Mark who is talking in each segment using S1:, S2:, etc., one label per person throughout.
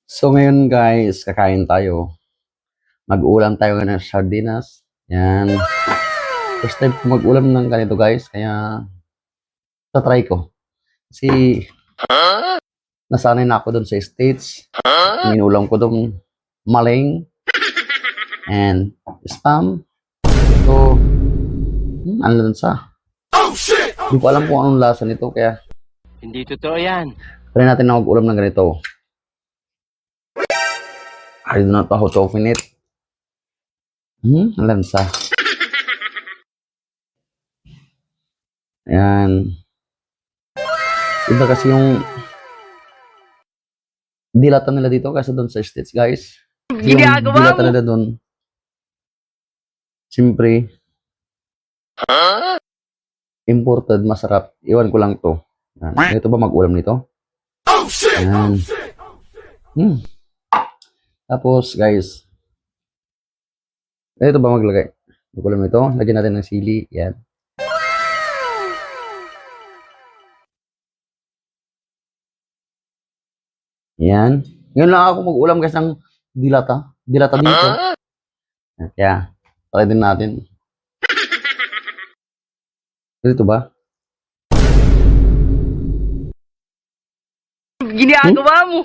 S1: So ngayon guys, kakain tayo. Mag-ulam tayo ng sardinas. Yan. First time ko mag-ulam ng ganito guys, kaya try ko. Kasi nasanay na ako doon sa States. Inulam ko doon maling and spam. So, ano lang sa? Hindi ko alam kung anong lasa nito, kaya
S2: Hindi totoo yan.
S1: try natin na mag-ulam ng ganito. I do not know how to open it. Ang lansa. Ayan. Iba kasi yung dilata nila dito kasi doon sa States, guys. Kasi yung dilata nila doon, siyempre, imported, masarap. Iwan ko lang to. Ayan. Ito ba mag-ulam nito? Ayan. Tapos, guys, ito ba maglagay? Mag-ulam nito. Lagyan natin ng sili. Yan. Yan. Ngayon lang ako mag-ulam guys ng dilata. Dilata dito. Kaya, try din natin. Dito ba?
S2: Ginagawa mo.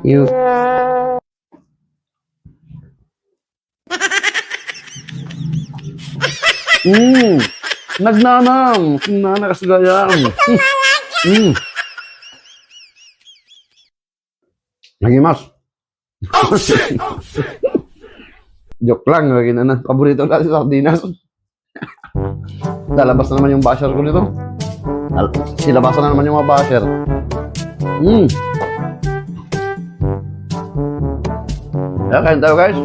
S1: You. Nagnanang. Sinana kasagayang. Nagimas. Joke lang. Lagi na. Paborito natin sa sardinas. Lalabas na naman yung basher ko nito. Silabasan na naman yung mga basher. Kaya kain tayo guys.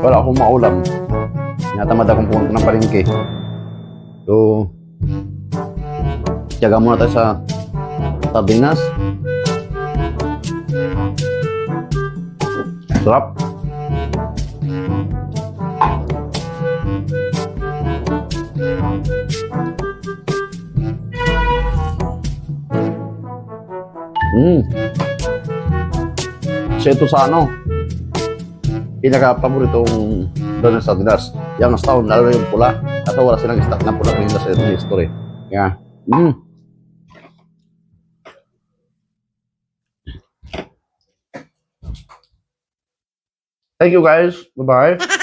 S1: Wala akong maulam. Natamad akong pumunta ng palengke. So, tiyaga muna tayo sa sardinas. Sarap. Siya ito sa ano, pinaka-paboritong doon sa sardinas. Yung taon, lalo na yung pula. Kasi wala silang stock na pula nila sa history. Kaya, Thank you guys. Bye-bye.